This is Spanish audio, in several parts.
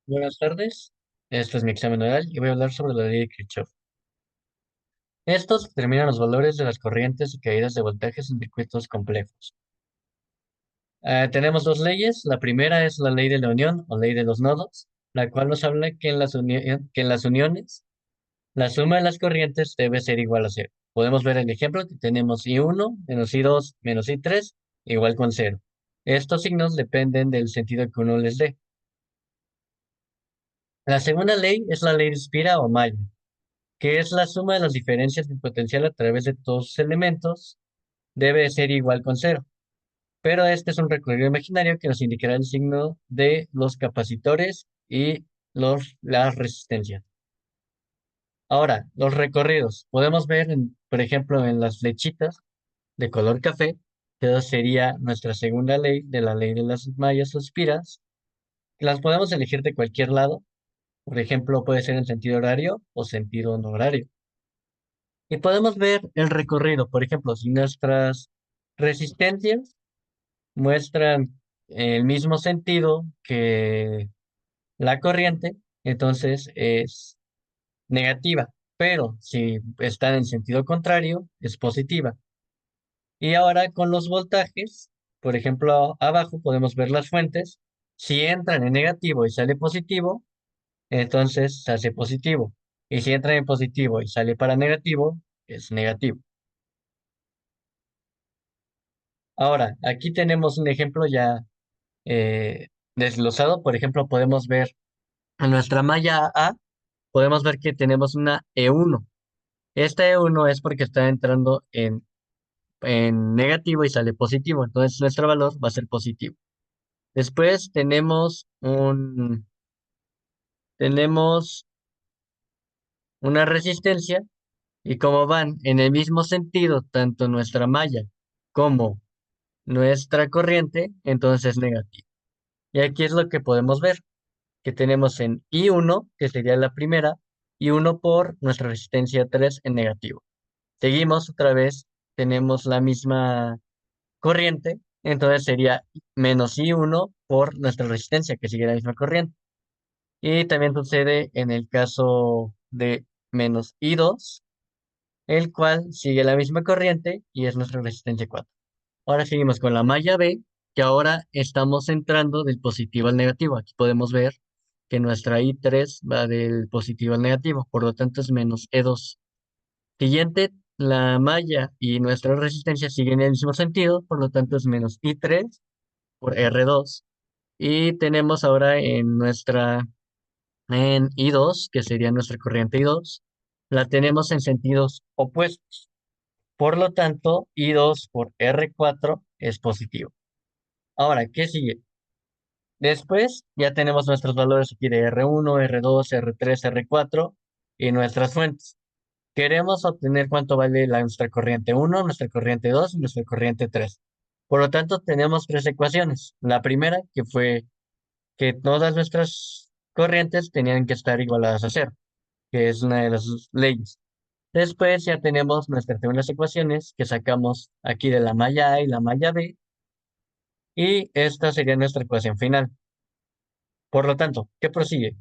Buenas tardes, esto es mi examen oral y voy a hablar sobre la ley de Kirchhoff. Estos determinan los valores de las corrientes y caídas de voltajes en circuitos complejos. Tenemos dos leyes. La primera es la ley de la unión o ley de los nodos, la cual nos habla que en las uniones la suma de las corrientes debe ser igual a cero. Podemos ver el ejemplo que tenemos I1 menos I2 menos I3 igual con cero. Estos signos dependen del sentido que uno les dé. La segunda ley es la ley de Spira o Mayer, que es la suma de las diferencias de potencial a través de todos sus elementos, debe ser igual con cero. Pero este es un recorrido imaginario que nos indicará el signo de los capacitores y las resistencias. Ahora, los recorridos. Podemos ver, por ejemplo, en las flechitas de color café, que esa sería nuestra segunda ley de la ley de las mallas o espiras. Las podemos elegir de cualquier lado. Por ejemplo, puede ser en sentido horario o sentido no horario. Y podemos ver el recorrido, por ejemplo, si nuestras resistencias muestran el mismo sentido que la corriente, entonces es negativa, pero si están en sentido contrario, es positiva. Y ahora con los voltajes, por ejemplo, abajo podemos ver las fuentes. Si entran en negativo y sale positivo, entonces se hace positivo. Y si entra en positivo y sale para negativo, es negativo. Ahora, aquí tenemos un ejemplo ya desglosado. Por ejemplo, podemos ver en nuestra malla A, podemos ver que tenemos una E1. Esta E1 es porque está entrando en negativo y sale positivo. Entonces, nuestro valor va a ser positivo. Después tenemos una resistencia y como van en el mismo sentido, tanto nuestra malla como nuestra corriente, entonces es negativo. Y aquí es lo que podemos ver, que tenemos en I1, que sería la primera, y 1 por nuestra resistencia 3 en negativo. Seguimos otra vez, tenemos la misma corriente, entonces sería menos I1 por nuestra resistencia, que sigue la misma corriente. Y también sucede en el caso de menos I2, el cual sigue la misma corriente y es nuestra resistencia 4. Ahora seguimos con la malla B, que ahora estamos entrando del positivo al negativo. Aquí podemos ver que nuestra I3 va del positivo al negativo, por lo tanto es menos E2. Siguiente, la malla y nuestra resistencia siguen en el mismo sentido, por lo tanto es menos I3 por R2. Y tenemos ahora en I2, que sería nuestra corriente I2, la tenemos en sentidos opuestos. Por lo tanto, I2 por R4 es positivo. Ahora, ¿qué sigue? Después ya tenemos nuestros valores aquí de R1, R2, R3, R4 y nuestras fuentes. Queremos obtener cuánto vale nuestra corriente 1, nuestra corriente 2 y nuestra corriente 3. Por lo tanto, tenemos tres ecuaciones. La primera, que fue que todas nuestras corrientes tenían que estar igualadas a cero, que es una de las leyes. Después ya tenemos nuestras segundas ecuaciones que sacamos aquí de la malla A y la malla B, y esta sería nuestra ecuación final. Por lo tanto, ¿qué prosigue?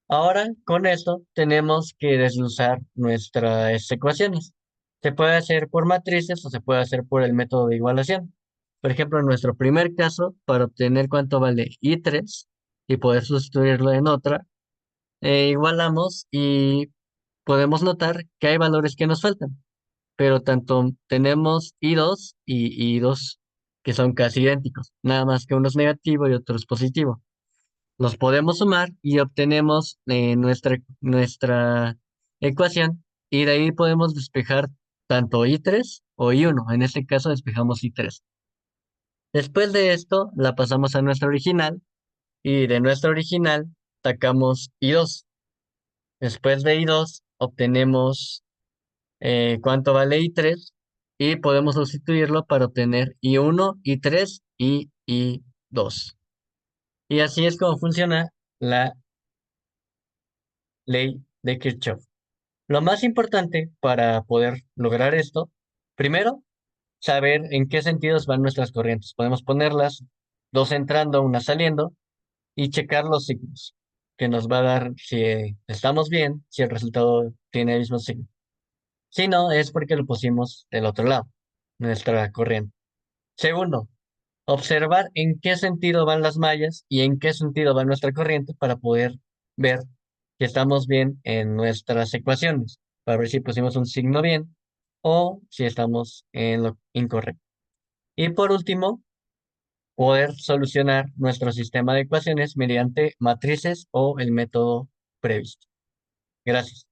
Ahora, con esto, tenemos que desglosar nuestras ecuaciones. Se puede hacer por matrices o se puede hacer por el método de igualación. Por ejemplo, en nuestro primer caso, para obtener cuánto vale I3 y poder sustituirlo en otra, igualamos y podemos notar que hay valores que nos faltan, pero tanto tenemos I2 y I2 que son casi idénticos, nada más que uno es negativo y otro es positivo. Los podemos sumar y obtenemos nuestra ecuación, y de ahí podemos despejar tanto I3 o I1. En este caso despejamos I3. Después de esto la pasamos a nuestra original y de nuestra original sacamos I2. Después de I2 obtenemos cuánto vale I3 y podemos sustituirlo para obtener I1, I3 y I2. Y así es como funciona la ley de Kirchhoff. Lo más importante para poder lograr esto, primero, saber en qué sentidos van nuestras corrientes. Podemos ponerlas dos entrando, una saliendo, y checar los signos, que nos va a dar si estamos bien, si el resultado tiene el mismo signo. Si no, es porque lo pusimos del otro lado, nuestra corriente. Segundo, observar en qué sentido van las mallas y en qué sentido va nuestra corriente para poder ver que estamos bien en nuestras ecuaciones, para ver si pusimos un signo bien o si estamos en lo incorrecto. Y por último, poder solucionar nuestro sistema de ecuaciones mediante matrices o el método previsto. Gracias.